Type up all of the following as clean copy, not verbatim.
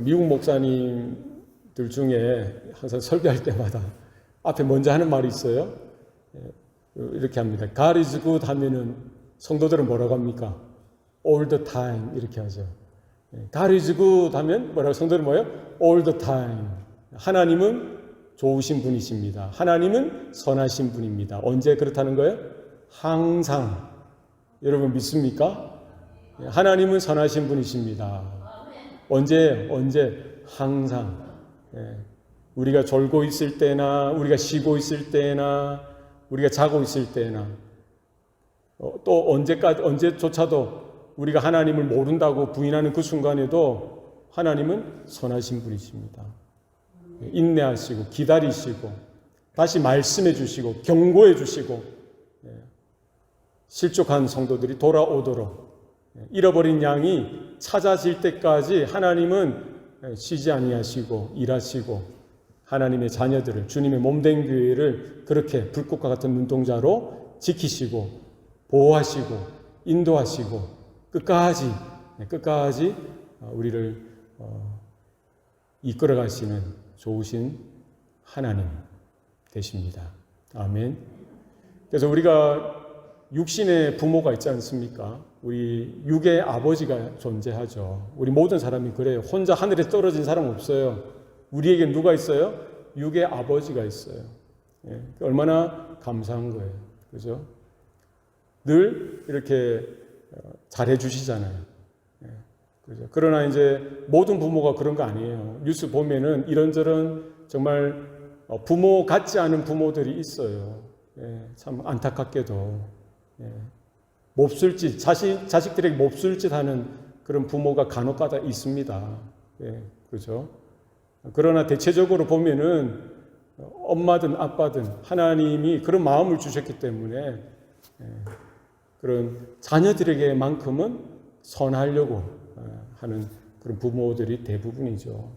미국 목사님들 중에 항상 설교할 때마다 앞에 먼저 하는 말이 있어요. 이렇게 합니다. God is good 하면은 성도들은 뭐라고 합니까? All the time 이렇게 하죠. God is good 하면 뭐라고 성도들은 뭐예요? All the time. 하나님은 좋으신 분이십니다. 하나님은 선하신 분입니다. 언제 그렇다는 거예요? 항상. 여러분 믿습니까? 하나님은 선하신 분이십니다. 언제? 항상. 우리가 졸고 있을 때나 우리가 쉬고 있을 때나 우리가 자고 있을 때나 또 언제조차도 우리가 하나님을 모른다고 부인하는 그 순간에도 하나님은 선하신 분이십니다. 인내하시고 기다리시고 다시 말씀해 주시고 경고해 주시고 실족한 성도들이 돌아오도록 잃어버린 양이 찾아질 때까지 하나님은 쉬지 아니하시고 일하시고 하나님의 자녀들을 주님의 몸된 교회를 그렇게 불꽃과 같은 눈동자로 지키시고 보호하시고 인도하시고 끝까지 우리를 이끌어 가시는 좋으신 하나님 되십니다. 아멘. 그래서 우리가 육신의 부모가 있지 않습니까? 우리 육의 아버지가 존재하죠. 우리 모든 사람이 그래요. 혼자 하늘에 떨어진 사람 없어요. 우리에게 누가 있어요? 육의 아버지가 있어요. 얼마나 감사한 거예요. 그죠? 늘 이렇게 잘해 주시잖아요. 그죠? 그러나 이제 모든 부모가 그런 거 아니에요. 뉴스 보면은 이런저런 정말 부모 같지 않은 부모들이 있어요. 참 안타깝게도. 몹쓸 짓, 자식들에게 몹쓸 짓 하는 그런 부모가 간혹가다 있습니다. 그렇죠? 그러나 대체적으로 보면은 엄마든 아빠든 하나님이 그런 마음을 주셨기 때문에 그런 자녀들에게만큼은 선하려고 하는 그런 부모들이 대부분이죠.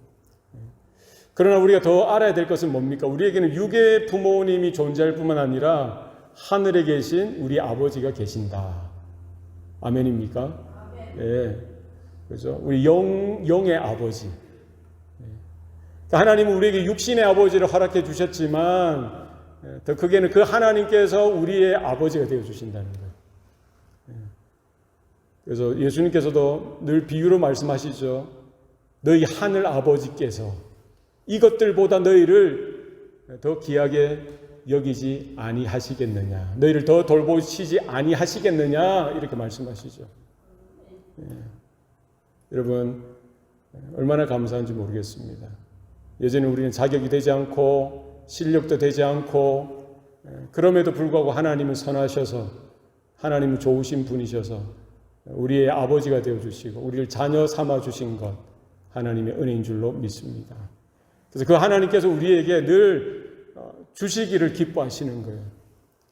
그러나 우리가 더 알아야 될 것은 뭡니까? 우리에게는 육의 부모님이 존재할 뿐만 아니라 하늘에 계신 우리 아버지가 계신다. 아멘입니까? 예. 그죠? 우리 영의 아버지. 하나님은 우리에게 육신의 아버지를 허락해 주셨지만 더 크게는 그 하나님께서 우리의 아버지가 되어 주신다는 거예요. 그래서 예수님께서도 늘 비유로 말씀하시죠. 너희 하늘 아버지께서 이것들보다 너희를 더 귀하게 여기지 아니하시겠느냐, 너희를 더 돌보시지 아니하시겠느냐 이렇게 말씀하시죠. 여러분 얼마나 감사한지 모르겠습니다. 예전에 우리는 자격이 되지 않고 실력도 되지 않고 그럼에도 불구하고 하나님은 선하셔서 하나님은 좋으신 분이셔서 우리의 아버지가 되어주시고 우리를 자녀 삼아주신 것 하나님의 은혜인 줄로 믿습니다. 그래서 그 하나님께서 우리에게 늘 주시기를 기뻐하시는 거예요.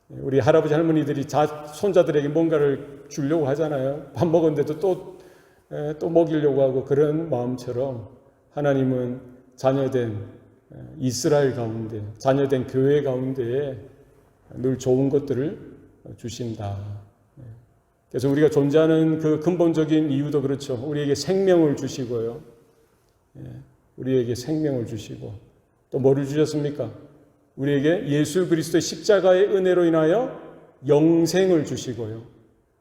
우리 할아버지 할머니들이 손자들에게 뭔가를 주려고 하잖아요. 밥 먹었는데도 또 먹이려고 하고 그런 마음처럼 하나님은 자녀된 이스라엘 가운데 자녀된 교회 가운데에 늘 좋은 것들을 주신다. 그래서 우리가 존재하는 그 근본적인 이유도 그렇죠. 우리에게 생명을 주시고요. 우리에게 생명을 주시고 또 뭐를 주셨습니까? 우리에게 예수 그리스도의 십자가의 은혜로 인하여 영생을 주시고요.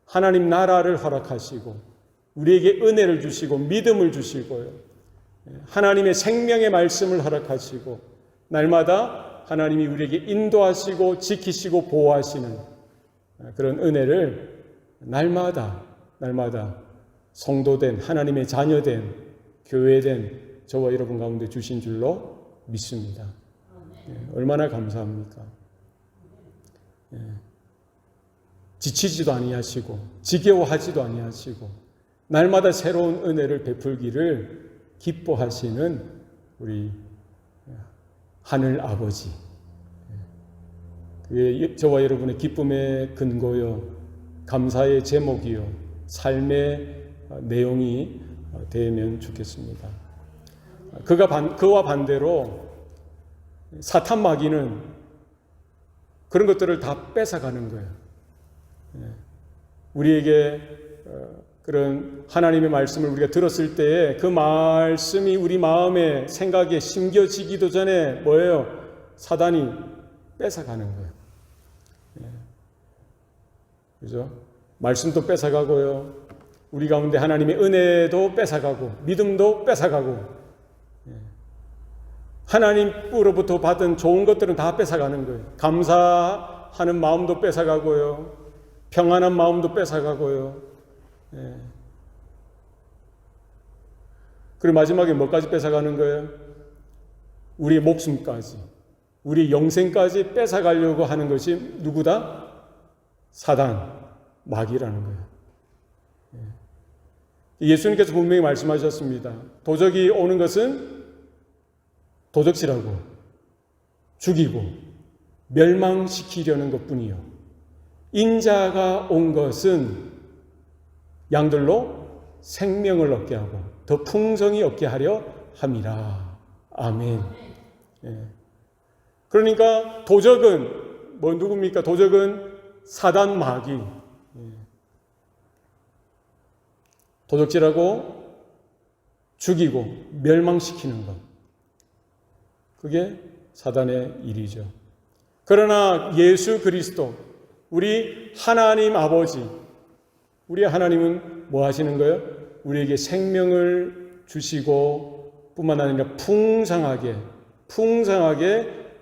하나님 나라를 허락하시고 우리에게 은혜를 주시고 믿음을 주시고요. 하나님의 생명의 말씀을 허락하시고 날마다 하나님이 우리에게 인도하시고 지키시고 보호하시는 그런 은혜를 날마다 성도된 하나님의 자녀된 교회된 저와 여러분 가운데 주신 줄로 믿습니다. 얼마나 감사합니까? 지치지도 아니하시고 지겨워하지도 아니하시고 날마다 새로운 은혜를 베풀기를 기뻐하시는 우리 하늘 아버지, 그게 저와 여러분의 기쁨의 근거요, 감사의 제목이요, 삶의 내용이 되면 좋겠습니다. 그와 반대로 사탄 마귀는 그런 것들을 다 뺏어가는 거예요. 우리에게 그런 하나님의 말씀을 우리가 들었을 때에 그 말씀이 우리 마음에 생각에 심겨지기도 전에 뭐예요? 사단이 뺏어가는 거예요. 그죠? 말씀도 뺏어가고요. 우리 가운데 하나님의 은혜도 뺏어가고 믿음도 뺏어가고 하나님으로부터 받은 좋은 것들은 다 뺏어가는 거예요. 감사하는 마음도 뺏어가고요. 평안한 마음도 뺏어가고요. 그리고 마지막에 뭐까지 뺏어가는 거예요? 우리의 목숨까지, 우리 영생까지 뺏어가려고 하는 것이 누구다? 사단, 마귀라는 거예요. 예수님께서 분명히 말씀하셨습니다. 도적이 오는 것은 도적질하고 죽이고 멸망시키려는 것뿐이요. 인자가 온 것은 양들로 생명을 얻게 하고 더 풍성히 얻게 하려 함이라. 아멘. 그러니까 도적은 뭐 누굽니까? 도적은 사단 마귀. 도적질하고 죽이고 멸망시키는 것. 그게 사단의 일이죠. 그러나 예수 그리스도, 우리 하나님 아버지, 우리 하나님은 뭐 하시는 거예요? 우리에게 생명을 주시고 뿐만 아니라 풍성하게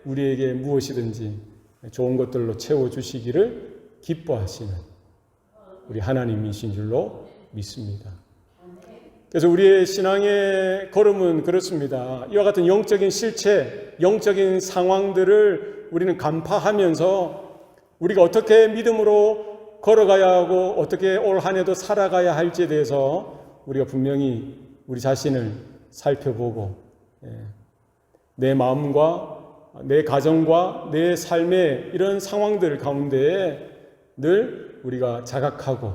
우리에게 무엇이든지 좋은 것들로 채워주시기를 기뻐하시는 우리 하나님이신 줄로 믿습니다. 그래서 우리의 신앙의 걸음은 그렇습니다. 이와 같은 영적인 실체, 영적인 상황들을 우리는 간파하면서 우리가 어떻게 믿음으로 걸어가야 하고 어떻게 올 한 해도 살아가야 할지에 대해서 우리가 분명히 우리 자신을 살펴보고 내 마음과 내 가정과 내 삶의 이런 상황들 가운데에 늘 우리가 자각하고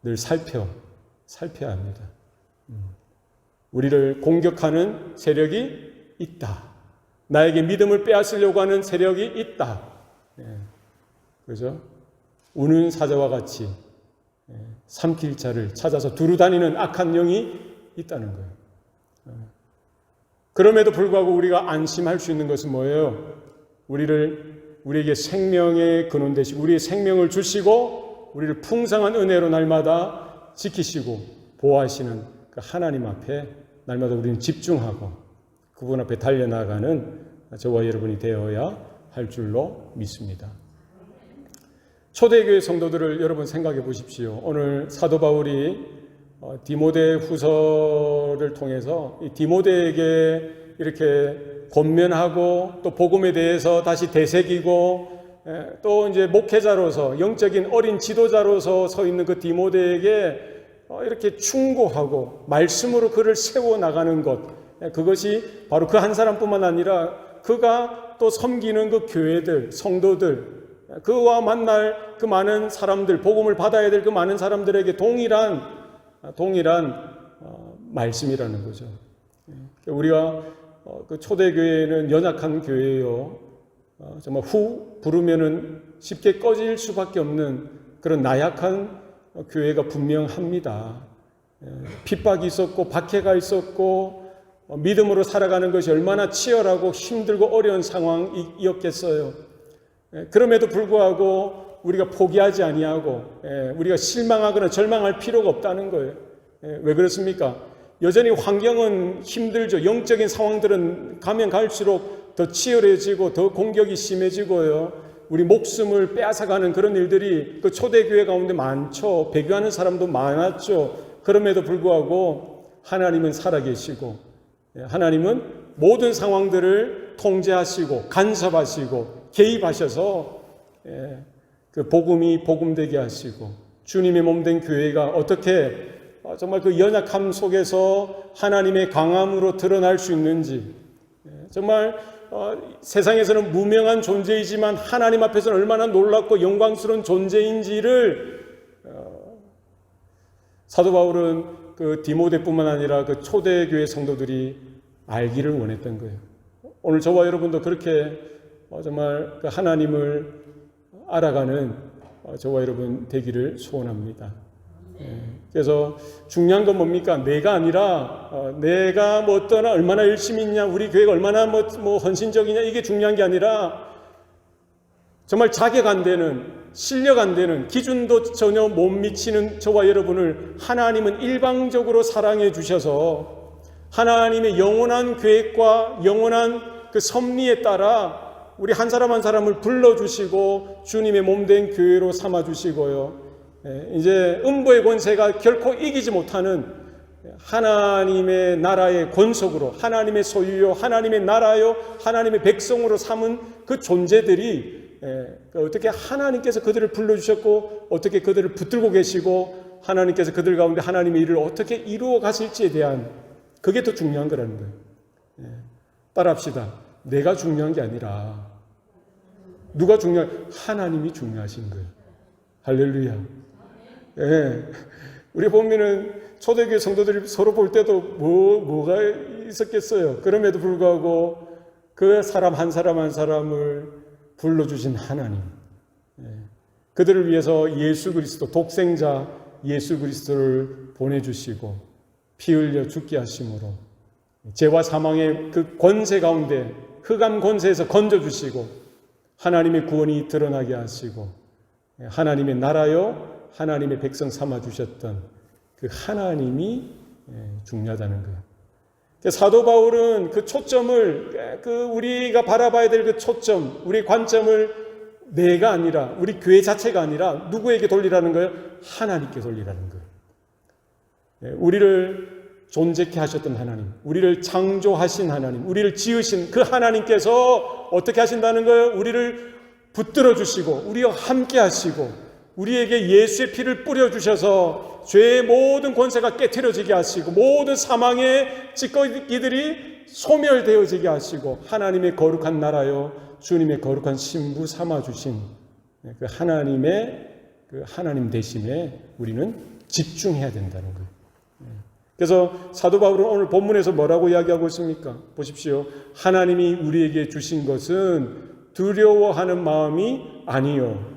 늘 살펴야 합니다. 우리를 공격하는 세력이 있다. 나에게 믿음을 빼앗으려고 하는 세력이 있다. 그죠? 우는 사자와 같이 삼킬 자를 찾아서 두루 다니는 악한 영이 있다는 거예요. 그럼에도 불구하고 우리가 안심할 수 있는 것은 뭐예요? 우리에게 생명의 근원 되시고 우리의 생명을 주시고 우리를 풍성한 은혜로 날마다 지키시고 보호하시는 그 하나님 앞에 날마다 우리는 집중하고 그분 앞에 달려나가는 저와 여러분이 되어야 할 줄로 믿습니다. 초대교회 성도들을 여러분 생각해 보십시오. 오늘 사도 바울이 디모데 후서를 통해서 이 디모데에게 이렇게 권면하고 또 복음에 대해서 다시 되새기고 또 이제 목회자로서 영적인 어린 지도자로서 서 있는 그 디모데에게 이렇게 충고하고 말씀으로 그를 세워 나가는 것, 그것이 바로 그 한 사람뿐만 아니라 그가 또 섬기는 그 교회들, 성도들, 그와 만날 그 많은 사람들, 복음을 받아야 될 그 많은 사람들에게 동일한 말씀이라는 거죠. 우리가 그 초대교회는 연약한 교회예요. 정말 후 부르면은 쉽게 꺼질 수밖에 없는 그런 나약한 교회가 분명합니다. 핍박이 있었고 박해가 있었고 믿음으로 살아가는 것이 얼마나 치열하고 힘들고 어려운 상황이었겠어요. 그럼에도 불구하고 우리가 포기하지 아니하고 우리가 실망하거나 절망할 필요가 없다는 거예요. 왜 그렇습니까? 여전히 환경은 힘들죠. 영적인 상황들은 가면 갈수록 더 치열해지고 더 공격이 심해지고요. 우리 목숨을 빼앗아가는 그런 일들이 그 초대교회 가운데 많죠. 배교하는 사람도 많았죠. 그럼에도 불구하고 하나님은 살아계시고 하나님은 모든 상황들을 통제하시고 간섭하시고 개입하셔서 그 복음이 복음되게 하시고 주님의 몸된 교회가 어떻게 정말 그 연약함 속에서 하나님의 강함으로 드러날 수 있는지 정말 세상에서는 무명한 존재이지만 하나님 앞에서는 얼마나 놀랍고 영광스러운 존재인지를 사도 바울은 그 디모데뿐만 아니라 그 초대교회 성도들이 알기를 원했던 거예요. 오늘 저와 여러분도 그렇게 정말 그 하나님을 알아가는 저와 여러분 되기를 소원합니다. 그래서 중요한 건 뭡니까? 내가 아니라 내가 뭐 어떠나 얼마나 열심히 있냐, 우리 교회가 얼마나 뭐 헌신적이냐, 이게 중요한 게 아니라 정말 자격 안 되는, 실력 안 되는, 기준도 전혀 못 미치는 저와 여러분을 하나님은 일방적으로 사랑해 주셔서 하나님의 영원한 계획과 영원한 그 섭리에 따라 우리 한 사람 한 사람을 불러주시고 주님의 몸된 교회로 삼아주시고요. 이제 음부의 권세가 결코 이기지 못하는 하나님의 나라의 권속으로, 하나님의 소유요, 하나님의 나라요, 하나님의 백성으로 삼은 그 존재들이 어떻게 하나님께서 그들을 불러주셨고 어떻게 그들을 붙들고 계시고 하나님께서 그들 가운데 하나님의 일을 어떻게 이루어 가실지에 대한, 그게 더 중요한 거라는 거예요. 따라합시다. 내가 중요한 게 아니라 누가 하나님이 중요하신 거예요. 할렐루야. 우리 보면은 초대교회 성도들이 서로 볼 때도 뭐가 있었겠어요. 그럼에도 불구하고 그 사람 한 사람 한 사람을 불러주신 하나님, 그들을 위해서 예수 그리스도, 독생자 예수 그리스도를 보내주시고 피 흘려 죽게 하심으로 죄와 사망의 그 권세 가운데, 흑암 권세에서 건져주시고 하나님의 구원이 드러나게 하시고 하나님의 나라요 하나님의 백성 삼아주셨던 그 하나님이 중요하다는 거예요. 사도 바울은 그 초점을, 우리가 바라봐야 될 그 초점, 우리 관점을 내가 아니라, 우리 교회 자체가 아니라 누구에게 돌리라는 거예요? 하나님께 돌리라는 거예요. 우리를 존재케 하셨던 하나님, 우리를 창조하신 하나님, 우리를 지으신 그 하나님께서 어떻게 하신다는 거예요? 우리를 붙들어 주시고 우리와 함께 하시고 우리에게 예수의 피를 뿌려주셔서 죄의 모든 권세가 깨트려지게 하시고 모든 사망의 찌꺼기들이 소멸되어지게 하시고 하나님의 거룩한 나라요 주님의 거룩한 신부 삼아주신 그 하나님의 그 하나님 대신에 우리는 집중해야 된다는 거예요. 그래서 사도 바울은 오늘 본문에서 뭐라고 이야기하고 있습니까? 보십시오. 하나님이 우리에게 주신 것은 두려워하는 마음이 아니요.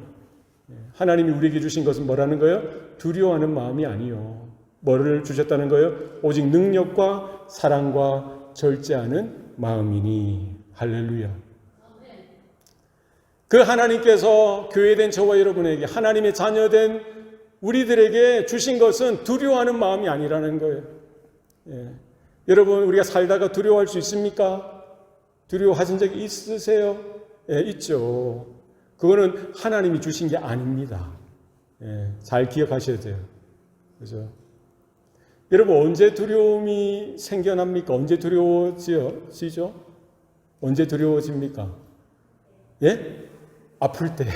하나님이 우리에게 주신 것은 뭐라는 거예요? 두려워하는 마음이 아니요. 뭐를 주셨다는 거예요? 오직 능력과 사랑과 절제하는 마음이니. 할렐루야. 그 하나님께서 교회된 저와 여러분에게, 하나님의 자녀된 우리들에게 주신 것은 두려워하는 마음이 아니라는 거예요. 여러분, 우리가 살다가 두려워할 수 있습니까? 두려워하신 적이 있으세요? 있죠. 그거는 하나님이 주신 게 아닙니다. 잘 기억하셔야 돼요. 그죠? 여러분, 언제 두려움이 생겨납니까? 언제 두려워지죠? 언제 두려워집니까? 예? 아플 때.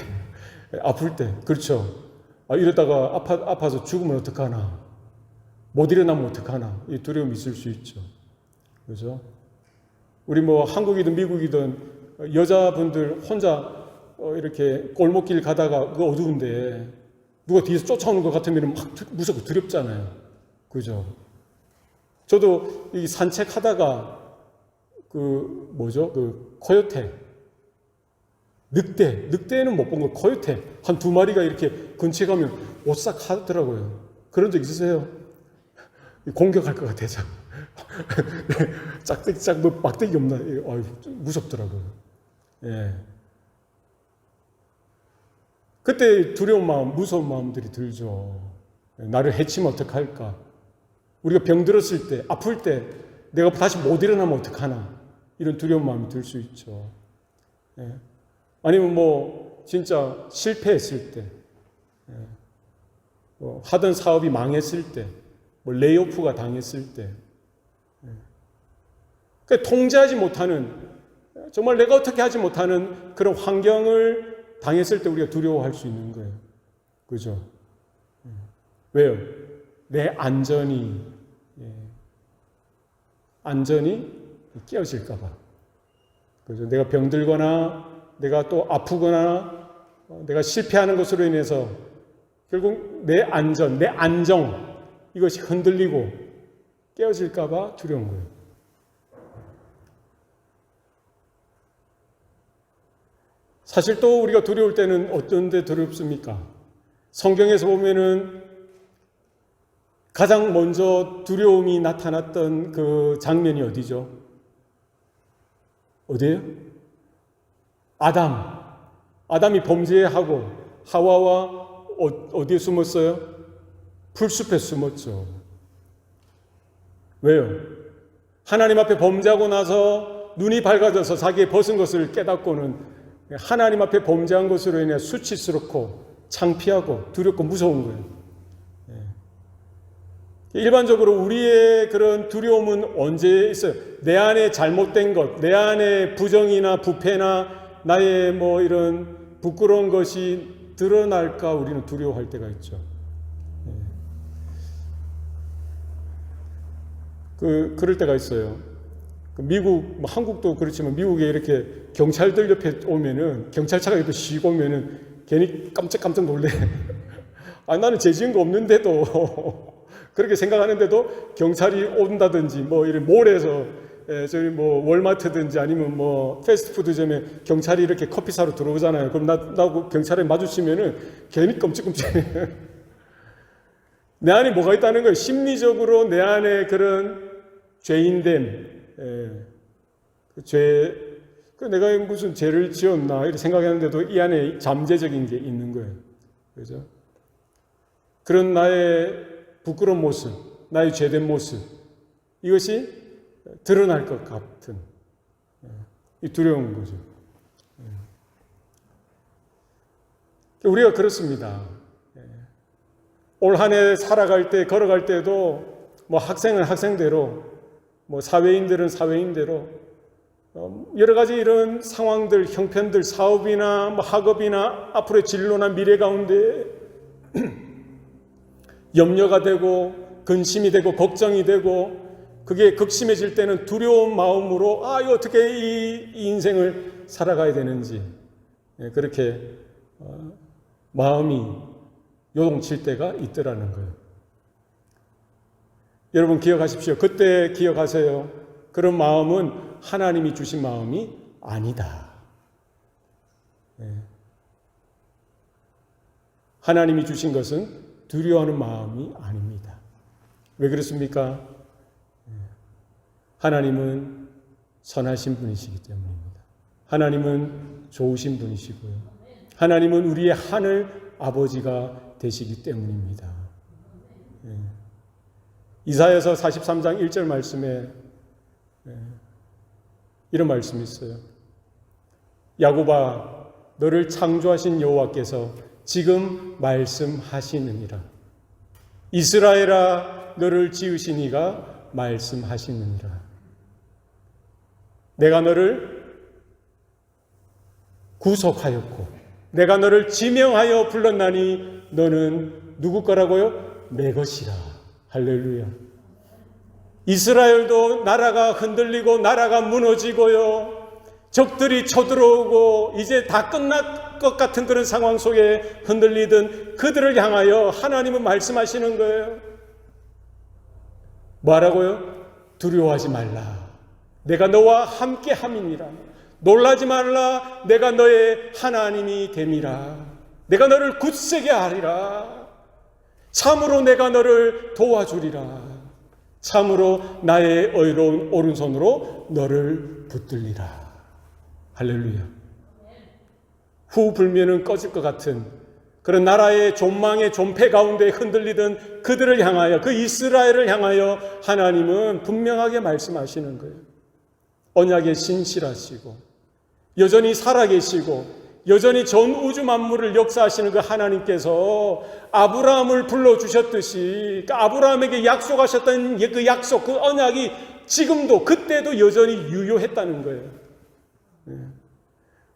아플 때. 그렇죠. 이러다가 아파서 죽으면 어떡하나. 못 일어나면 어떡하나. 이 두려움이 있을 수 있죠. 그죠? 우리 뭐 한국이든 미국이든 여자분들 혼자 이렇게 골목길 가다가 그 어두운데 누가 뒤에서 쫓아오는 것 같으면 막 무섭고 두렵잖아요. 그죠? 저도 이 산책하다가 그 코요테, 늑대는 못 본 거, 코요테 한 2마리가 이렇게 근처에 가면 오싹 하더라고요. 그런 적 있으세요? 공격할 것 같아서. 막대기 없나? 무섭더라고요. 예. 그때 두려운 마음, 무서운 마음들이 들죠. 나를 해치면 어떡할까? 우리가 병들었을 때, 아플 때 내가 다시 못 일어나면 어떡하나? 이런 두려운 마음이 들 수 있죠. 아니면 진짜 실패했을 때, 하던 사업이 망했을 때, 레이오프가 당했을 때, 통제하지 못하는, 정말 내가 어떻게 하지 못하는 그런 환경을 당했을 때 우리가 두려워할 수 있는 거예요. 그죠? 왜요? 내 안전이 깨어질까 봐. 그죠? 내가 병들거나 내가 또 아프거나 내가 실패하는 것으로 인해서 결국 내 안전, 내 안정 이것이 흔들리고 깨어질까 봐 두려운 거예요. 사실 또 우리가 두려울 때는 어떤 데 두렵습니까? 성경에서 보면은 가장 먼저 두려움이 나타났던 그 장면이 어디죠? 어디예요? 아담이 범죄하고 하와와 어디에 숨었어요? 풀숲에 숨었죠. 왜요? 하나님 앞에 범죄하고 나서 눈이 밝아져서 자기의 벗은 것을 깨닫고는 하나님 앞에 범죄한 것으로 인해 수치스럽고 창피하고 두렵고 무서운 거예요. 일반적으로 우리의 그런 두려움은 언제 있어요? 내 안에 잘못된 것, 내 안에 부정이나 부패나 나의 뭐 이런 부끄러운 것이 드러날까 우리는 두려워할 때가 있죠. 그럴 때가 있어요. 미국, 한국도 그렇지만 미국에 이렇게 경찰들 옆에 오면은, 경찰차가 옆에 쉬고 오면은 괜히 깜짝 놀래. 나는 죄 지은 거 없는데도 그렇게 생각하는데도 경찰이 온다든지 뭐 이런 몰에서 저희 뭐 월마트든지 아니면 뭐 패스트푸드점에 경찰이 이렇게 커피 사러 들어오잖아요. 그럼 나하고 경찰에 마주치면은 괜히 끔찍끔찍해. 내 안에 뭐가 있다는 거예요. 심리적으로 내 안에 그런 죄인됨, 내가 무슨 죄를 지었나 이렇게 생각했는데도 이 안에 잠재적인 게 있는 거예요. 그죠? 그런 나의 부끄러운 모습, 나의 죄된 모습, 이것이 드러날 것 같은 이 두려운 거죠. 우리가 그렇습니다. 올 한 해 살아갈 때, 걸어갈 때도 뭐 학생은 학생대로, 뭐 사회인들은 사회인대로 여러 가지 이런 상황들, 형편들, 사업이나 뭐 학업이나 앞으로의 진로나 미래 가운데 염려가 되고 근심이 되고 걱정이 되고 그게 극심해질 때는 두려운 마음으로 이거 어떻게 이 인생을 살아가야 되는지 그렇게 마음이 요동칠 때가 있더라는 거예요. 여러분 기억하십시오. 그때 기억하세요. 그런 마음은 하나님이 주신 마음이 아니다. 하나님이 주신 것은 두려워하는 마음이 아닙니다. 왜 그렇습니까? 하나님은 선하신 분이시기 때문입니다. 하나님은 좋으신 분이시고요. 하나님은 우리의 하늘 아버지가 되시기 때문입니다. 이사야서 43장 1절 말씀에 이런 말씀이 있어요. 야곱아, 너를 창조하신 여호와께서 지금 말씀하시느니라. 이스라엘아, 너를 지으신 이가 말씀하시느니라. 내가 너를 구속하였고 내가 너를 지명하여 불렀나니 너는 누구 거라고요? 내 것이라. 할렐루야. 이스라엘도 나라가 흔들리고 나라가 무너지고요. 적들이 쳐들어오고 이제 다 끝날 것 같은 그런 상황 속에 흔들리던 그들을 향하여 하나님은 말씀하시는 거예요. 뭐라고요? 두려워하지 말라. 내가 너와 함께 함이니라. 놀라지 말라. 내가 너의 하나님이 됨이라. 내가 너를 굳세게 하리라. 참으로 내가 너를 도와주리라. 참으로 나의 의로운 오른손으로 너를 붙들리라. 할렐루야. 후 불면은 꺼질 것 같은 그런 나라의 존망의 존폐 가운데 흔들리던 그들을 향하여, 그 이스라엘을 향하여 하나님은 분명하게 말씀하시는 거예요. 언약에 신실하시고 여전히 살아계시고 여전히 전 우주 만물을 역사하시는 그 하나님께서 아브라함을 불러주셨듯이 아브라함에게 약속하셨던 그 약속, 그 언약이 지금도 그때도 여전히 유효했다는 거예요.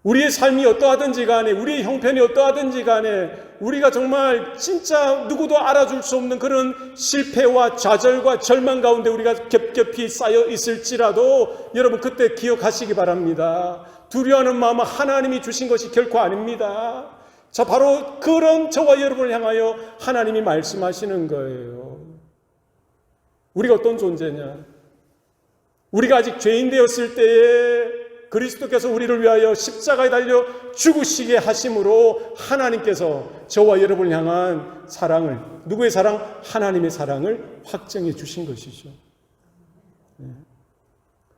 우리의 삶이 어떠하든지 간에, 우리의 형편이 어떠하든지 간에 우리가 정말 진짜 누구도 알아줄 수 없는 그런 실패와 좌절과 절망 가운데 우리가 겹겹이 쌓여 있을지라도 여러분 그때 기억하시기 바랍니다. 두려워하는 마음은 하나님이 주신 것이 결코 아닙니다. 자, 바로 그런 저와 여러분을 향하여 하나님이 말씀하시는 거예요. 우리가 어떤 존재냐? 우리가 아직 죄인 되었을 때에 그리스도께서 우리를 위하여 십자가에 달려 죽으시게 하심으로 하나님께서 저와 여러분을 향한 사랑을, 누구의 사랑? 하나님의 사랑을 확정해 주신 것이죠.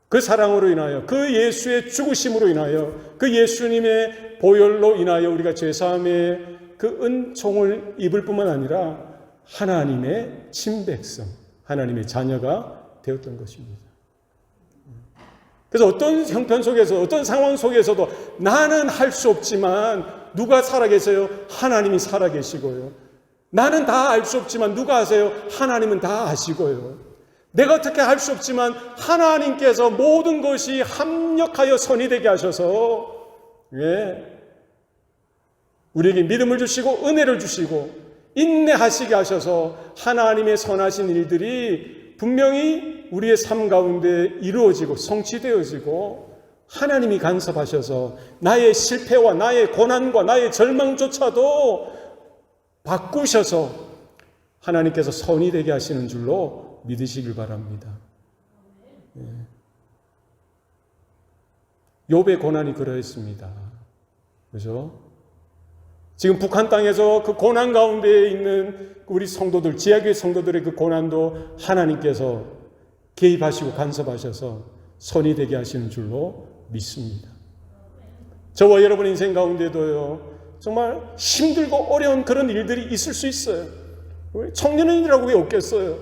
그 사랑으로 인하여, 그 예수의 죽으심으로 인하여, 그 예수님의 보혈로 인하여 우리가 죄사함의 그 은총을 입을 뿐만 아니라 하나님의 친백성, 하나님의 자녀가 되었던 것입니다. 그래서 어떤 형편 속에서, 어떤 상황 속에서도 나는 할 수 없지만 누가 살아계세요? 하나님이 살아계시고요. 나는 다 알 수 없지만 누가 아세요? 하나님은 다 아시고요. 내가 어떻게 할 수 없지만 하나님께서 모든 것이 합력하여 선이 되게 하셔서 우리에게 믿음을 주시고 은혜를 주시고 인내하시게 하셔서 하나님의 선하신 일들이 분명히 우리의 삶 가운데 이루어지고 성취되어지고 하나님이 간섭하셔서 나의 실패와 나의 고난과 나의 절망조차도 바꾸셔서 하나님께서 선이 되게 하시는 줄로 믿으시길 바랍니다. 욥의 고난이 그러했습니다. 그죠? 지금 북한 땅에서 그 고난 가운데 있는 우리 성도들, 지하교회 성도들의 그 고난도 하나님께서 개입하시고 간섭하셔서 선이 되게 하시는 줄로 믿습니다. 저와 여러분 인생 가운데도요, 정말 힘들고 어려운 그런 일들이 있을 수 있어요. 청년인이라고 왜 없겠어요?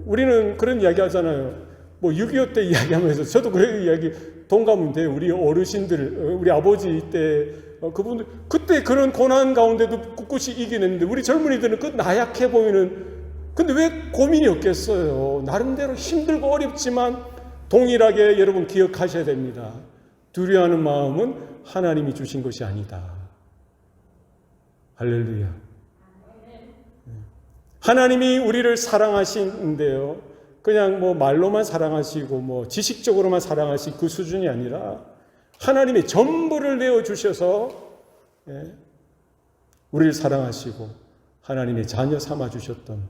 우리는 그런 이야기 하잖아요. 뭐 6.25 때 이야기하면서 저도 그런 이야기 동감은 돼요. 우리 어르신들, 우리 아버지 때 그분들 그때 그런 고난 가운데도 꿋꿋이 이겨냈는데 우리 젊은이들은 그 나약해 보이는, 근데 왜 고민이 없겠어요? 나름대로 힘들고 어렵지만 동일하게 여러분 기억하셔야 됩니다. 두려워하는 마음은 하나님이 주신 것이 아니다. 할렐루야. 하나님이 우리를 사랑하시는데요, 그냥 뭐 말로만 사랑하시고 뭐 지식적으로만 사랑하시 그 수준이 아니라 하나님의 전부를 내어주셔서 우리를 사랑하시고 하나님의 자녀 삼아주셨던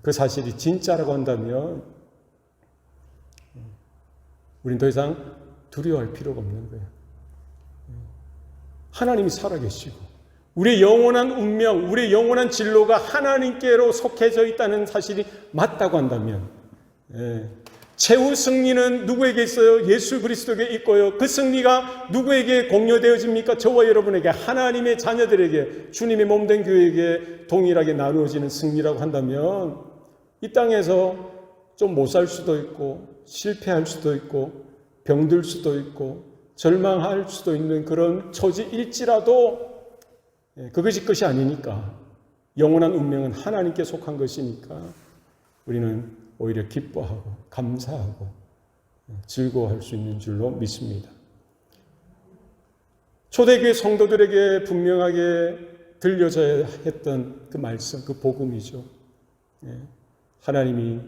그 사실이 진짜라고 한다면 우린 더 이상 두려워할 필요가 없는 거예요. 하나님이 살아계시고 우리의 영원한 운명, 우리의 영원한 진로가 하나님께로 속해져 있다는 사실이 맞다고 한다면 최후 승리는 누구에게 있어요? 예수 그리스도에게 있고요. 그 승리가 누구에게 공유되어집니까? 저와 여러분에게, 하나님의 자녀들에게, 주님의 몸된 교회에게 동일하게 나누어지는 승리라고 한다면 이 땅에서 좀 못 살 수도 있고 실패할 수도 있고 병들 수도 있고 절망할 수도 있는 그런 처지일지라도 그것이 끝이 아니니까, 영원한 운명은 하나님께 속한 것이니까 우리는 오히려 기뻐하고 감사하고 즐거워할 수 있는 줄로 믿습니다. 초대교회 성도들에게 분명하게 들려져야 했던 그 말씀, 그 복음이죠. 하나님이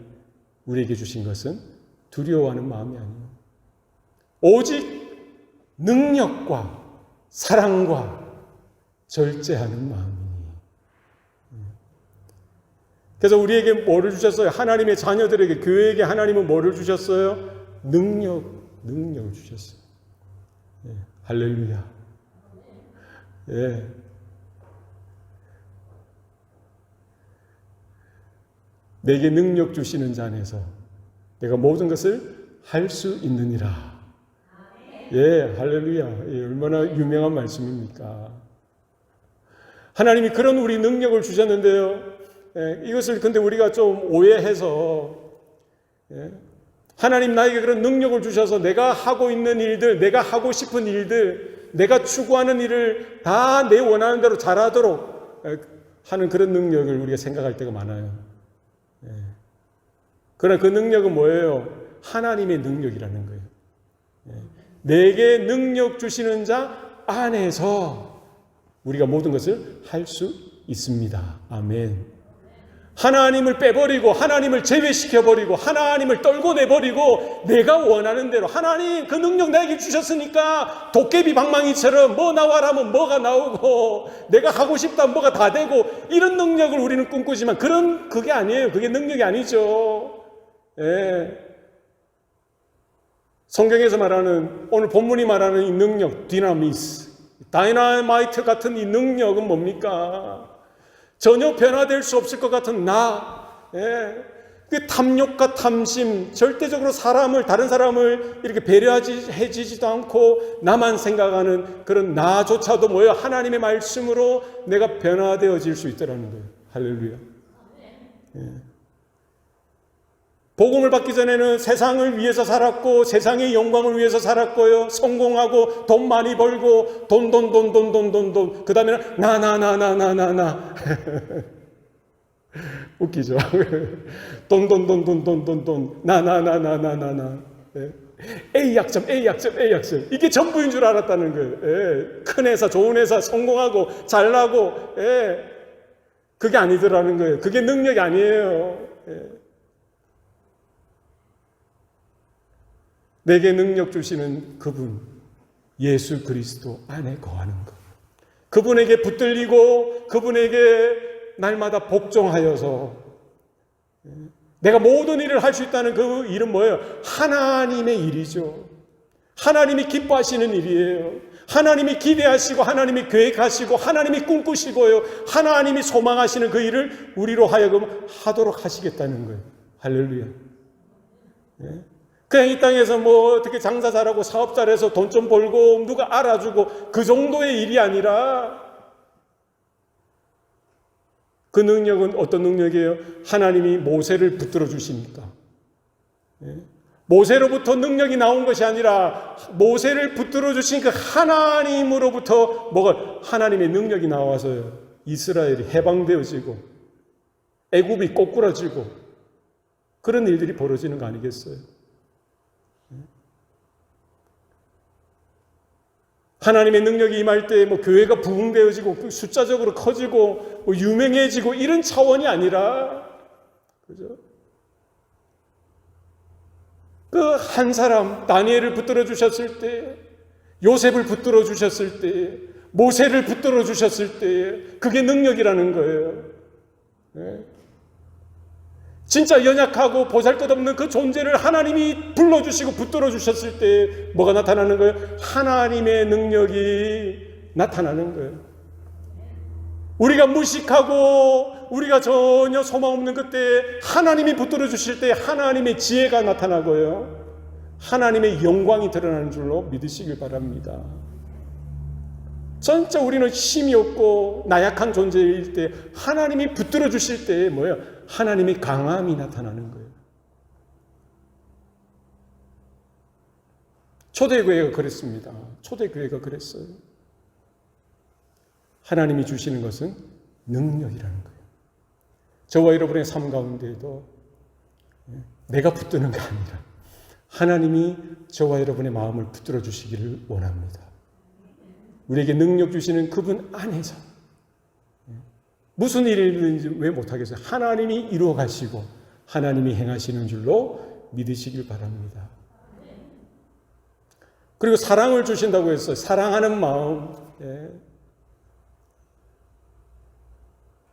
우리에게 주신 것은 두려워하는 마음이 아니에요. 오직 능력과 사랑과 절제하는 마음이니. 그래서 우리에게 뭐를 주셨어요? 하나님의 자녀들에게, 교회에게 하나님은 뭐를 주셨어요? 능력을 주셨어요. 할렐루야. 내게 능력 주시는 자 안에서 내가 모든 것을 할 수 있느니라. 할렐루야. 얼마나 유명한 말씀입니까? 하나님이 그런 우리 능력을 주셨는데요, 이것을 근데 우리가 좀 오해해서 하나님 나에게 그런 능력을 주셔서 내가 하고 있는 일들, 내가 하고 싶은 일들, 내가 추구하는 일을 다 내 원하는 대로 잘하도록 하는 그런 능력을 우리가 생각할 때가 많아요. 그러나 그 능력은 뭐예요? 하나님의 능력이라는 거예요. 내게 능력 주시는 자 안에서 우리가 모든 것을 할 수 있습니다. 아멘. 하나님을 빼버리고 하나님을 제외시켜버리고 하나님을 떨고 내버리고 내가 원하는 대로, 하나님 그 능력 나에게 주셨으니까 도깨비 방망이처럼 뭐 나와라 하면 뭐가 나오고 내가 하고 싶다 뭐가 다 되고, 이런 능력을 우리는 꿈꾸지만 그게 아니에요. 그게 능력이 아니죠. 성경에서 말하는, 오늘 본문이 말하는 이 능력, 디나미스, 다이나마이트 같은 이 능력은 뭡니까? 전혀 변화될 수 없을 것 같은 나, 그 탐욕과 탐심, 절대적으로 다른 사람을 이렇게 배려해지지도 않고 나만 생각하는 그런 나조차도 뭐예요? 하나님의 말씀으로 내가 변화되어질 수 있다는 거예요. 할렐루야. 복음을 받기 전에는 세상을 위해서 살았고, 세상의 영광을 위해서 살았고요. 성공하고, 돈 많이 벌고, 돈. 그 다음에는 나. 웃기죠? 돈. 나. A 약점. 이게 전부인 줄 알았다는 거예요. 큰 회사, 좋은 회사, 성공하고, 잘나고, 그게 아니더라는 거예요. 그게 능력이 아니에요. 내게 능력 주시는 그분, 예수 그리스도 안에 거하는 것. 그분에게 붙들리고 그분에게 날마다 복종하여서 내가 모든 일을 할 수 있다는 그 일은 뭐예요? 하나님의 일이죠. 하나님이 기뻐하시는 일이에요. 하나님이 기대하시고 하나님이 계획하시고 하나님이 꿈꾸시고요. 하나님이 소망하시는 그 일을 우리로 하여금 하도록 하시겠다는 거예요. 할렐루야. 그냥 이 땅에서 뭐 어떻게 장사 잘하고 사업 잘해서 돈 좀 벌고 누가 알아주고 그 정도의 일이 아니라 그 능력은 어떤 능력이에요? 하나님이 모세를 붙들어 주시니까. 모세로부터 능력이 나온 것이 아니라 모세를 붙들어 주신 그 하나님으로부터 하나님의 능력이 나와서요. 이스라엘이 해방되어지고 애굽이 꼬꾸라지고 그런 일들이 벌어지는 거 아니겠어요? 하나님의 능력이 임할 때 교회가 부흥되어지고 숫자적으로 커지고 유명해지고 이런 차원이 아니라, 그죠? 그 한 사람 다니엘을 붙들어 주셨을 때, 요셉을 붙들어 주셨을 때, 모세를 붙들어 주셨을 때 그게 능력이라는 거예요. 진짜 연약하고 보잘것없는 그 존재를 하나님이 불러주시고 붙들어 주셨을 때 뭐가 나타나는 거예요? 하나님의 능력이 나타나는 거예요. 우리가 무식하고 우리가 전혀 소망 없는 그때 하나님이 붙들어 주실 때 하나님의 지혜가 나타나고요. 하나님의 영광이 드러나는 줄로 믿으시길 바랍니다. 진짜 우리는 힘이 없고 나약한 존재일 때 하나님이 붙들어 주실 때 뭐예요? 하나님의 강함이 나타나는 거예요. 초대교회가 그랬습니다. 초대교회가 그랬어요. 하나님이 주시는 것은 능력이라는 거예요. 저와 여러분의 삶 가운데에도 내가 붙드는 게 아니라 하나님이 저와 여러분의 마음을 붙들어 주시기를 원합니다. 우리에게 능력 주시는 그분 안에서 무슨 일이든지 왜 못하겠어요? 하나님이 이루어 가시고 하나님이 행하시는 줄로 믿으시길 바랍니다. 그리고 사랑을 주신다고 했어요. 사랑하는 마음.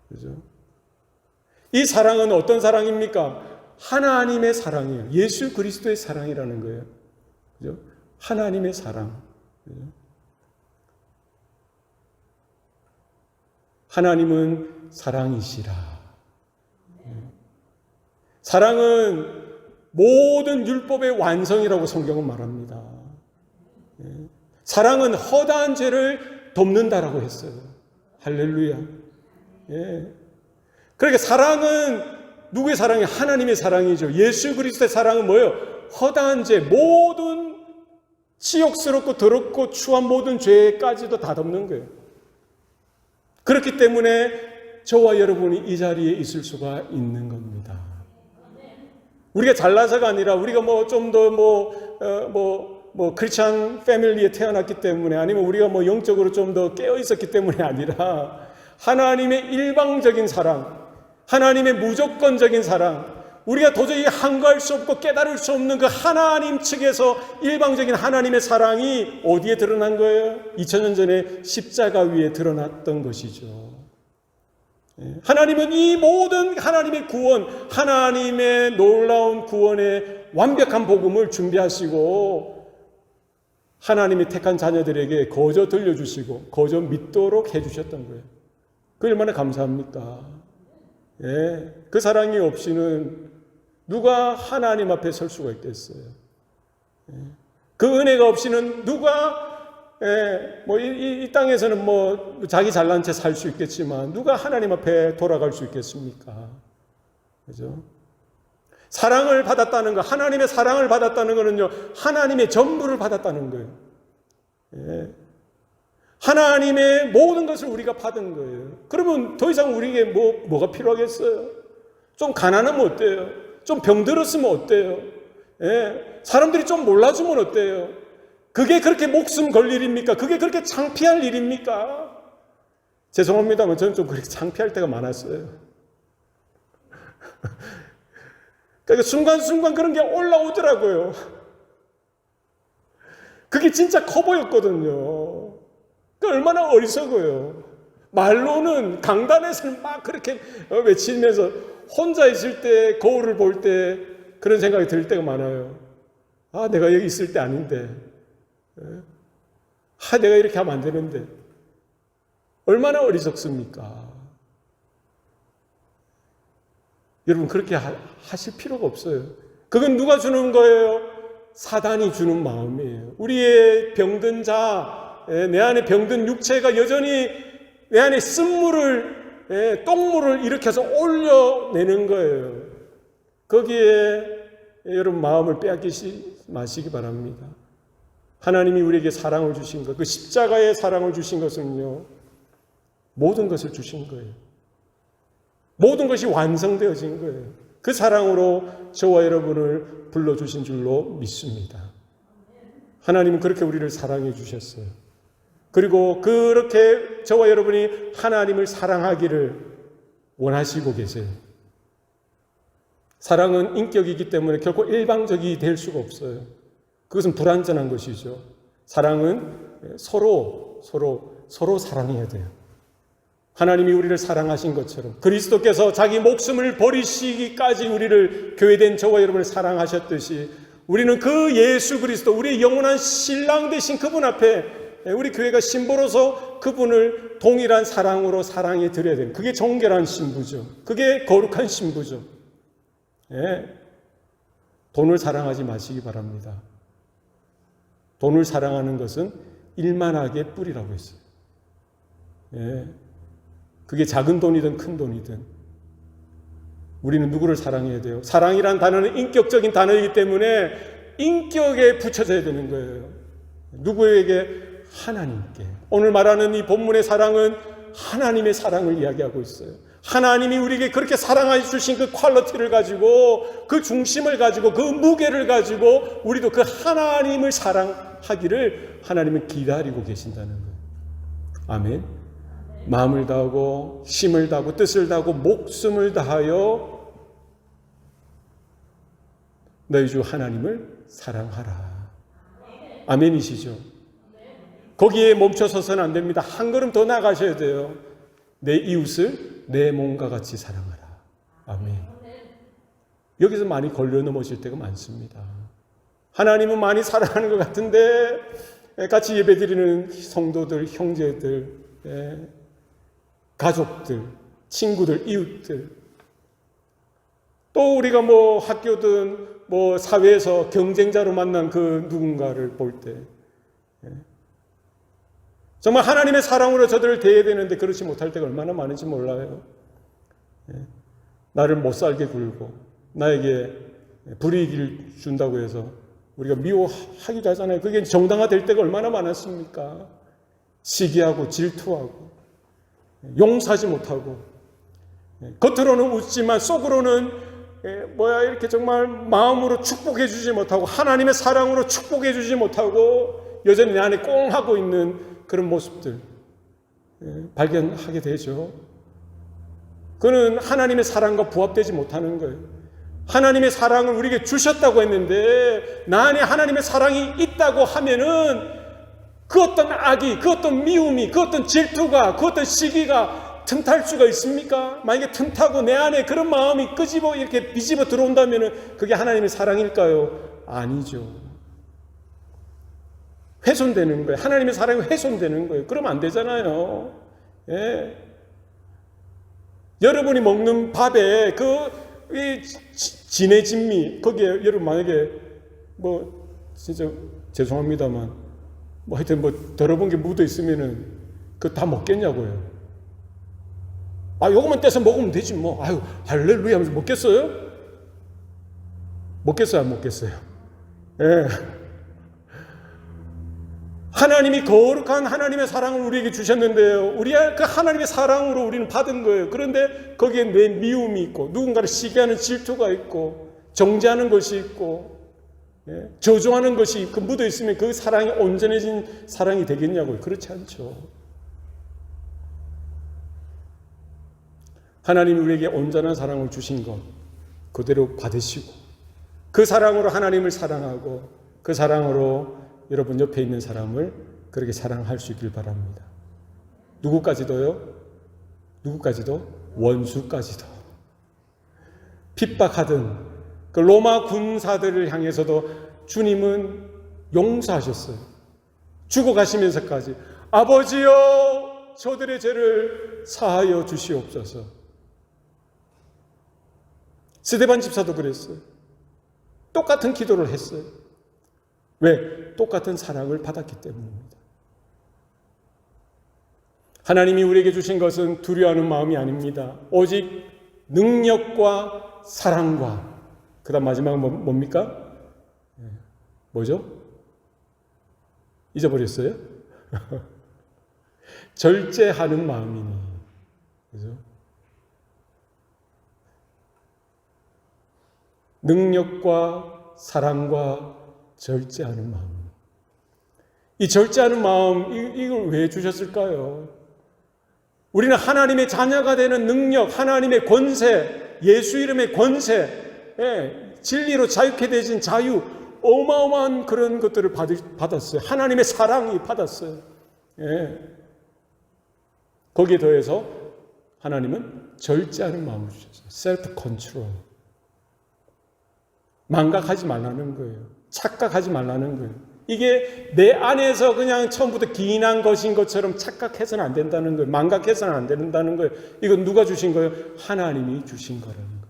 그죠? 이 사랑은 어떤 사랑입니까? 하나님의 사랑이에요. 예수 그리스도의 사랑이라는 거예요. 그죠? 하나님의 사랑. 그죠? 하나님은 사랑이시라. 사랑은 모든 율법의 완성이라고 성경은 말합니다. 사랑은 허다한 죄를 덮는다라고 했어요. 할렐루야. 그러니까 사랑은 누구의 사랑이? 하나님의 사랑이죠. 예수 그리스도의 사랑은 뭐예요? 허다한 죄, 모든 치욕스럽고 더럽고 추한 모든 죄까지도 다 덮는 거예요. 그렇기 때문에 저와 여러분이 이 자리에 있을 수가 있는 겁니다. 우리가 잘나서가 아니라 우리가 좀 더 크리스찬 패밀리에 태어났기 때문에 아니면 우리가 영적으로 좀 더 깨어 있었기 때문이 아니라 하나님의 일방적인 사랑, 하나님의 무조건적인 사랑, 우리가 도저히 항거할 수 없고 깨달을 수 없는 그 하나님 측에서 일방적인 하나님의 사랑이 어디에 드러난 거예요? 2000년 전에 십자가 위에 드러났던 것이죠. 하나님은 이 모든 하나님의 구원, 하나님의 놀라운 구원의 완벽한 복음을 준비하시고 하나님이 택한 자녀들에게 거저 들려주시고 거저 믿도록 해주셨던 거예요. 그 얼마나 감사합니까? 예, 그 사랑이 없이는 누가 하나님 앞에 설 수가 있겠어요? 예, 그 은혜가 없이는 누가 이 땅에서는 자기 잘난 채 살 수 있겠지만 누가 하나님 앞에 돌아갈 수 있겠습니까? 그죠? 사랑을 받았다는 거, 하나님의 사랑을 받았다는 거는요, 하나님의 전부를 받았다는 거예요. 예. 하나님의 모든 것을 우리가 받은 거예요. 그러면 더 이상 우리에게 뭐가 필요하겠어요? 좀 가난하면 어때요? 좀 병들었으면 어때요? 예. 사람들이 좀 몰라주면 어때요? 그게 그렇게 목숨 걸 일입니까? 그게 그렇게 창피할 일입니까? 죄송합니다만 저는 좀 그렇게 창피할 때가 많았어요. 그러니까 순간순간 그런 게 올라오더라고요. 그게 진짜 커 보였거든요. 그러니까 얼마나 어리석어요. 말로는 강단에서는 막 그렇게 외치면서 혼자 있을 때 거울을 볼 때 그런 생각이 들 때가 많아요. 아, 내가 여기 있을 때 아닌데. 아, 내가 이렇게 하면 안 되는데. 얼마나 어리석습니까? 여러분, 그렇게 하실 필요가 없어요. 그건 누가 주는 거예요? 사단이 주는 마음이에요. 우리의 병든 자, 내 안에 병든 육체가 여전히 내 안에 쓴물을, 똥물을 일으켜서 올려내는 거예요. 거기에 여러분 마음을 빼앗기지 마시기 바랍니다. 하나님이 우리에게 사랑을 주신 것, 그 십자가의 사랑을 주신 것은요, 모든 것을 주신 거예요. 모든 것이 완성되어진 거예요. 그 사랑으로 저와 여러분을 불러주신 줄로 믿습니다. 하나님은 그렇게 우리를 사랑해 주셨어요. 그리고 그렇게 저와 여러분이 하나님을 사랑하기를 원하시고 계세요. 사랑은 인격이기 때문에 결코 일방적이 될 수가 없어요. 그것은 불완전한 것이죠. 사랑은 서로 사랑해야 돼요. 하나님이 우리를 사랑하신 것처럼 그리스도께서 자기 목숨을 버리시기까지 우리를 교회된 저와 여러분을 사랑하셨듯이 우리는 그 예수 그리스도, 우리의 영원한 신랑 되신 그분 앞에 우리 교회가 신부로서 그분을 동일한 사랑으로 사랑해 드려야 돼요. 그게 정결한 신부죠. 그게 거룩한 신부죠. 예. 돈을 사랑하지 마시기 바랍니다. 돈을 사랑하는 것은 일만하게 뿌리라고 했어요. 예. 그게 작은 돈이든 큰 돈이든 우리는 누구를 사랑해야 돼요? 사랑이란 단어는 인격적인 단어이기 때문에 인격에 붙여져야 되는 거예요. 누구에게? 하나님께. 오늘 말하는 이 본문의 사랑은 하나님의 사랑을 이야기하고 있어요. 하나님이 우리에게 그렇게 사랑해 주신 그 퀄리티를 가지고, 그 중심을 가지고, 그 무게를 가지고 우리도 그 하나님을 사랑하기를 하나님은 기다리고 계신다는 거예요. 아멘. 마음을 다하고 힘을 다하고 뜻을 다하고 목숨을 다하여 너희 주 하나님을 사랑하라. 아멘이시죠? 거기에 멈춰서서는 안 됩니다. 한 걸음 더 나가셔야 돼요. 내 이웃을 내 몸과 같이 사랑하라. 아멘. 여기서 많이 걸려 넘어질 때가 많습니다. 하나님은 많이 사랑하는 것 같은데 같이 예배드리는 성도들, 형제들, 가족들, 친구들, 이웃들, 또 우리가 학교든 사회에서 경쟁자로 만난 그 누군가를 볼 때 정말 하나님의 사랑으로 저들을 대해야 되는데 그렇지 못할 때가 얼마나 많은지 몰라요. 나를 못 살게 굴고 나에게 불이익을 준다고 해서 우리가 미워하기도 하잖아요. 그게 정당화될 때가 얼마나 많았습니까? 시기하고 질투하고 용서하지 못하고 겉으로는 웃지만 속으로는 이렇게 정말 마음으로 축복해 주지 못하고 하나님의 사랑으로 축복해 주지 못하고 여전히 내 안에 꽁하고 있는 그런 모습들 발견하게 되죠. 그는 하나님의 사랑과 부합되지 못하는 거예요. 하나님의 사랑을 우리에게 주셨다고 했는데 나 안에 하나님의 사랑이 있다고 하면은 그 어떤 악이, 그 어떤 미움이, 그 어떤 질투가, 그 어떤 시기가 틈탈 수가 있습니까? 만약에 틈타고 내 안에 그런 마음이 끄집어 이렇게 비집어 들어온다면 그게 하나님의 사랑일까요? 아니죠. 훼손되는 거예요. 하나님의 사랑이 훼손되는 거예요. 그러면 안 되잖아요. 예. 여러분이 먹는 밥에 진의 진미, 거기에 여러분 만약에 진짜 죄송합니다만 하여튼 더러운 게 묻어 있으면은 그거 다 먹겠냐고요. 요거만 떼서 먹으면 되지 할렐루야 하면서 먹겠어요? 먹겠어요, 안 먹겠어요? 예. 하나님이 거룩한 하나님의 사랑을 우리에게 주셨는데요. 그 하나님의 사랑으로 우리는 받은 거예요. 그런데 거기에 내 미움이 있고, 누군가를 시기하는 질투가 있고, 정죄하는 것이 있고, 저주하는 것이 묻어 있으면 그 사랑이 온전해진 사랑이 되겠냐고요. 그렇지 않죠. 하나님이 우리에게 온전한 사랑을 주신 것 그대로 받으시고, 그 사랑으로 하나님을 사랑하고, 그 사랑으로 여러분 옆에 있는 사람을 그렇게 사랑할 수 있길 바랍니다. 누구까지도요? 원수까지도. 핍박하던 그 로마 군사들을 향해서도 주님은 용서하셨어요. 죽어가시면서까지 아버지여 저들의 죄를 사하여 주시옵소서. 스데반 집사도 그랬어요. 똑같은 기도를 했어요. 왜? 똑같은 사랑을 받았기 때문입니다. 하나님이 우리에게 주신 것은 두려워하는 마음이 아닙니다. 오직 능력과 사랑과, 그 다음 마지막은 뭡니까? 뭐죠? 잊어버렸어요? 절제하는 마음이니. 그죠? 능력과 사랑과 절제하는 마음. 이 절제하는 마음, 이걸 왜 주셨을까요? 우리는 하나님의 자녀가 되는 능력, 하나님의 권세, 예수 이름의 권세, 진리로 자유케 되신 자유, 어마어마한 그런 것들을 받았어요. 하나님의 사랑이 받았어요. 거기에 더해서 하나님은 절제하는 마음을 주셨어요. 셀프 컨트롤. 망각하지 말라는 거예요. 착각하지 말라는 거예요. 이게 내 안에서 그냥 처음부터 기인한 것인 것처럼 착각해서는 안 된다는 거예요. 망각해서는 안 된다는 거예요. 이건 누가 주신 거예요? 하나님이 주신 거라는 거예요.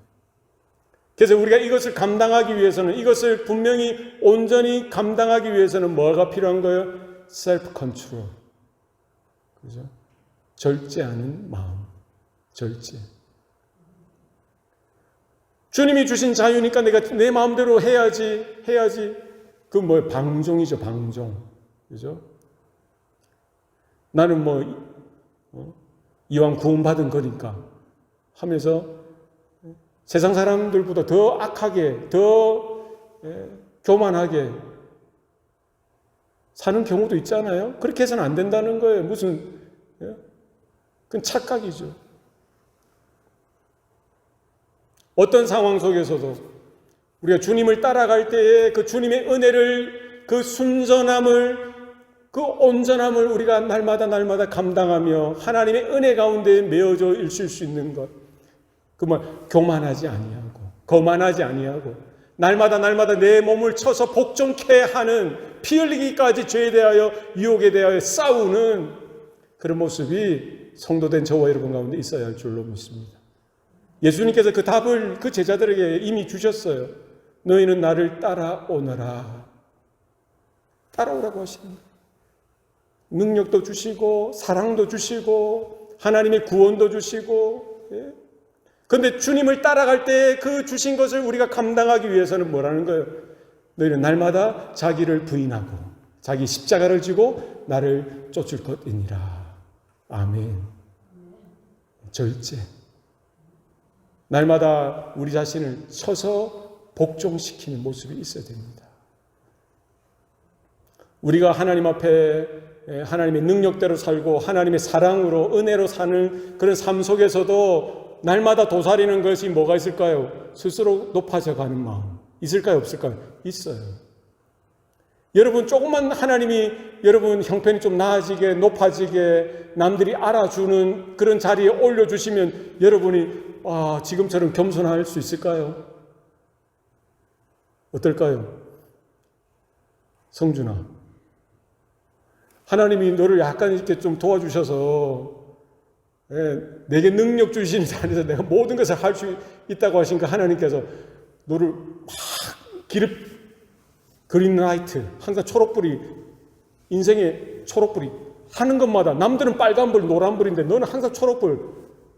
그래서 우리가 이것을 감당하기 위해서는, 이것을 분명히 온전히 감당하기 위해서는 뭐가 필요한 거예요? 셀프 컨트롤. 그죠? 절제하는 마음. 절제. 주님이 주신 자유니까 내가 내 마음대로 해야지. 그 뭐예요? 방종이죠, 방종. 그죠? 나는 이왕 구원받은 거니까 하면서 세상 사람들보다 더 악하게, 더 교만하게 사는 경우도 있잖아요. 그렇게 해서는 안 된다는 거예요. 그건 착각이죠. 어떤 상황 속에서도 우리가 주님을 따라갈 때에 그 주님의 은혜를, 그 순전함을, 그 온전함을 우리가 날마다 감당하며 하나님의 은혜 가운데 메어져 있을 수 있는 것. 교만하지 아니하고, 거만하지 아니하고, 날마다 내 몸을 쳐서 복종케 하는, 피 흘리기까지 죄에 대하여, 유혹에 대하여 싸우는 그런 모습이 성도된 저와 여러분 가운데 있어야 할 줄로 믿습니다. 예수님께서 그 답을 그 제자들에게 이미 주셨어요. 너희는 나를 따라오너라. 따라오라고 하십니다. 능력도 주시고 사랑도 주시고 하나님의 구원도 주시고. 그런데 주님을 따라갈 때 그 주신 것을 우리가 감당하기 위해서는 뭐라는 거예요? 너희는 날마다 자기를 부인하고 자기 십자가를 지고 나를 쫓을 것이니라. 아멘. 절제. 날마다 우리 자신을 쳐서 복종시키는 모습이 있어야 됩니다. 우리가 하나님 앞에 하나님의 능력대로 살고 하나님의 사랑으로 은혜로 사는 그런 삶 속에서도 날마다 도사리는 것이 뭐가 있을까요? 스스로 높아져 가는 마음. 있을까요? 없을까요? 있어요. 여러분 조금만 하나님이 여러분 형편이 좀 나아지게 높아지게 남들이 알아주는 그런 자리에 올려주시면 여러분이 지금처럼 겸손할 수 있을까요? 어떨까요? 성준아, 하나님이 너를 약간 이렇게 좀 도와주셔서 내게 능력 주신 자리에서 내가 모든 것을 할 수 있다고 하시니까 하나님께서 너를 막 그린라이트, 항상 초록불이, 인생의 초록불이 하는 것마다 남들은 빨간불, 노란불인데 너는 항상 초록불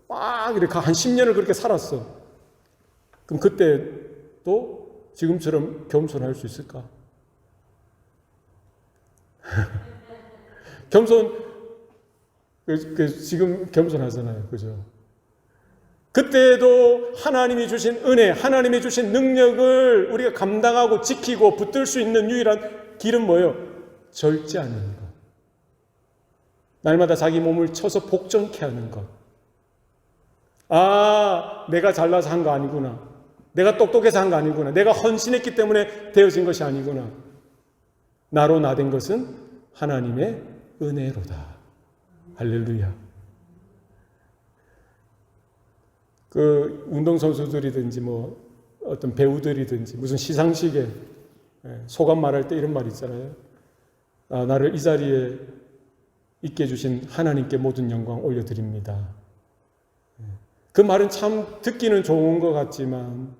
막 이렇게 한 10년을 그렇게 살았어. 그럼 그때 또 지금처럼 겸손할 수 있을까? 지금 겸손하잖아요. 그죠? 그때도 하나님이 주신 은혜, 하나님이 주신 능력을 우리가 감당하고 지키고 붙들 수 있는 유일한 길은 뭐예요? 절제하는 것. 날마다 자기 몸을 쳐서 복종케 하는 것. 내가 잘나서 한 거 아니구나. 내가 똑똑해서 한 거 아니구나. 내가 헌신했기 때문에 되어진 것이 아니구나. 나로 나된 것은 하나님의 은혜로다. 할렐루야. 운동선수들이든지 어떤 배우들이든지 무슨 시상식에 소감 말할 때 이런 말 있잖아요. 나를 이 자리에 있게 해주신 하나님께 모든 영광 올려드립니다. 그 말은 참 듣기는 좋은 것 같지만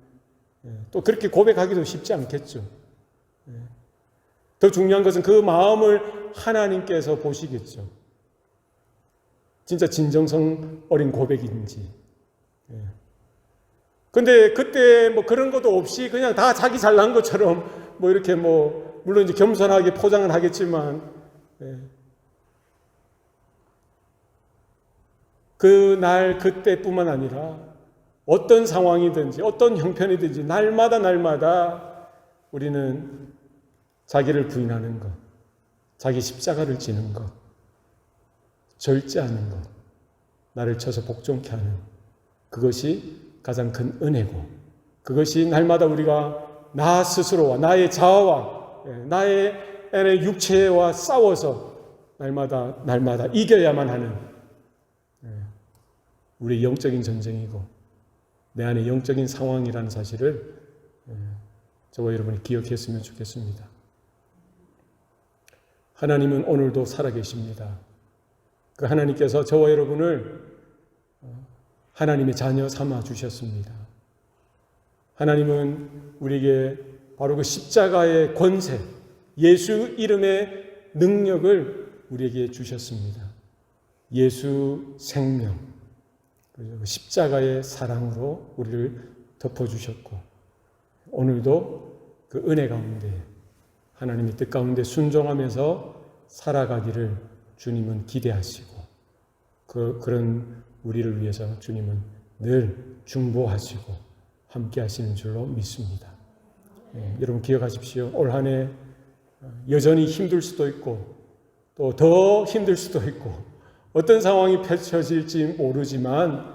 또 그렇게 고백하기도 쉽지 않겠죠. 더 중요한 것은 그 마음을 하나님께서 보시겠죠. 진짜 진정성 어린 고백인지. 근데 그때 그런 것도 없이 그냥 다 자기 잘난 것처럼 이렇게 물론 이제 겸손하게 포장을 하겠지만 그날 그때뿐만 아니라 어떤 상황이든지 어떤 형편이든지 날마다 우리는 자기를 부인하는 것, 자기 십자가를 지는 것, 절제하는 것, 나를 쳐서 복종케 하는 그것이 가장 큰 은혜고, 그것이 날마다 우리가 나 스스로와 나의 자아와 나의 육체와 싸워서 날마다 이겨야만 하는 우리의 영적인 전쟁이고 내 안에 영적인 상황이라는 사실을 저와 여러분이 기억했으면 좋겠습니다. 하나님은 오늘도 살아계십니다. 그 하나님께서 저와 여러분을 하나님의 자녀 삼아 주셨습니다. 하나님은 우리에게 바로 그 십자가의 권세, 예수 이름의 능력을 우리에게 주셨습니다. 예수 생명, 십자가의 사랑으로 우리를 덮어주셨고 오늘도 그 은혜 가운데 하나님의 뜻 가운데 순종하면서 살아가기를 주님은 기대하시고 그런 우리를 위해서 주님은 늘 중보하시고 함께 하시는 줄로 믿습니다. 여러분 기억하십시오. 올 한 해 여전히 힘들 수도 있고 또 더 힘들 수도 있고 어떤 상황이 펼쳐질지 모르지만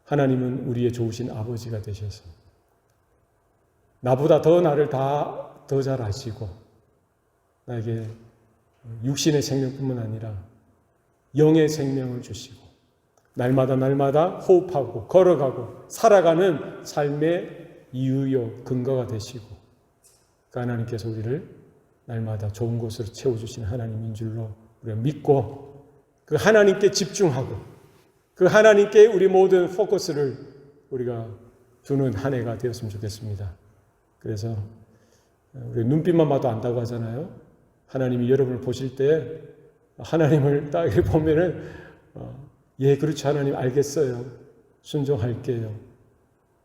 하나님은 우리의 좋으신 아버지가 되셔서 나보다 더 나를 더 잘 아시고 나에게 육신의 생명뿐만 아니라 영의 생명을 주시고 날마다 호흡하고 걸어가고 살아가는 삶의 이유요 근거가 되시고 그 하나님께서 우리를 날마다 좋은 곳으로 채워주시는 하나님인 줄로 우리가 믿고 그 하나님께 집중하고 그 하나님께 우리 모든 포커스를 우리가 두는 한 해가 되었으면 좋겠습니다. 그래서 우리 눈빛만 봐도 안다고 하잖아요. 하나님이 여러분을 보실 때 하나님을 딱 이렇게 보면은 예, 그렇죠. 하나님 알겠어요. 순종할게요.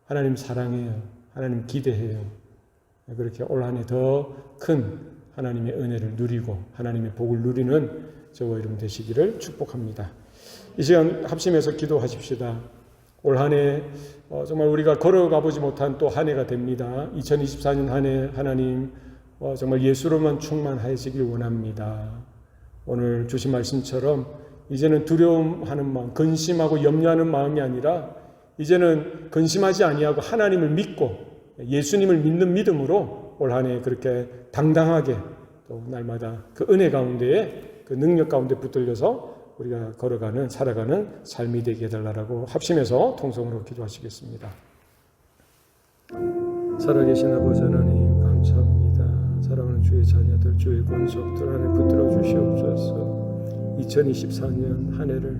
하나님 사랑해요. 하나님 기대해요. 그렇게 올 한 해 더 큰 하나님의 은혜를 누리고 하나님의 복을 누리는 저와 여러분 되시기를 축복합니다. 이 시간 합심해서 기도하십시다. 올 한 해 정말 우리가 걸어가 보지 못한 또 한 해가 됩니다. 2024년 한 해 하나님 정말 예수로만 충만하시길 원합니다. 오늘 주신 말씀처럼 이제는 두려움하는 마음, 근심하고 염려하는 마음이 아니라 이제는 근심하지 아니하고 하나님을 믿고 예수님을 믿는 믿음으로 올 한 해 그렇게 당당하게 또 날마다 그 은혜 가운데에 그 능력 가운데 붙들려서 우리가 걸어가는 살아가는 삶이 되게 해달라고 합심해서 통성으로 기도하시겠습니다. 살아계신 아버지 하나님 감사합니다. 사랑하는 주의 자녀들, 주의 권속들 안에 붙들어 주시옵소서. 2024년 한 해를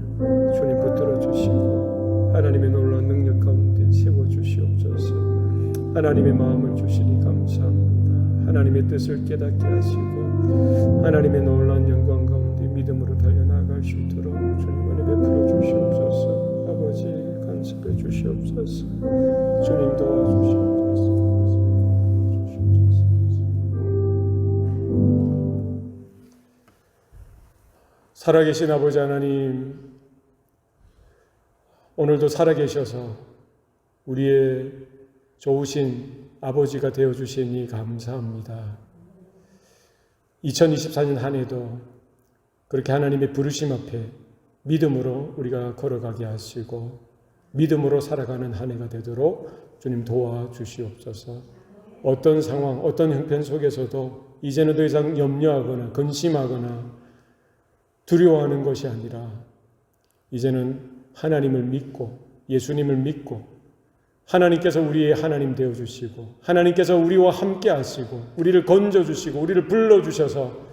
주님 붙들어 주시고 하나님의 놀라운 능력 가운데 세워 주시옵소서. 하나님의 마음을 주시니 감사합니다. 하나님의 뜻을 깨닫게 하시고 하나님의 놀라운 영광 가운데 믿음으로 달려나갈 수 있도록 주님 은혜 베풀어 주시옵소서. 아버지 간섭해 주시옵소서. 주님 도와주시옵소서. 살아계신 아버지 하나님, 오늘도 살아계셔서 우리의 좋으신 아버지가 되어주시니 감사합니다. 2024년 한 해도 그렇게 하나님의 부르심 앞에 믿음으로 우리가 걸어가게 하시고 믿음으로 살아가는 한 해가 되도록 주님 도와주시옵소서. 어떤 상황, 어떤 형편 속에서도 이제는 더 이상 염려하거나 근심하거나 두려워하는 것이 아니라 이제는 하나님을 믿고 예수님을 믿고 하나님께서 우리의 하나님 되어주시고 하나님께서 우리와 함께 하시고 우리를 건져주시고 우리를 불러주셔서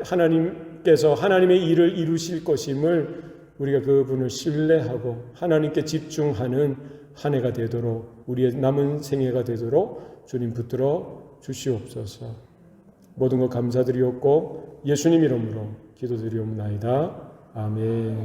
하나님께서 하나님의 일을 이루실 것임을 우리가 그분을 신뢰하고 하나님께 집중하는 한 해가 되도록 우리의 남은 생애가 되도록 주님 붙들어 주시옵소서. 모든 것 감사드리옵고 예수님 이름으로 기도드리옵나이다. 아멘.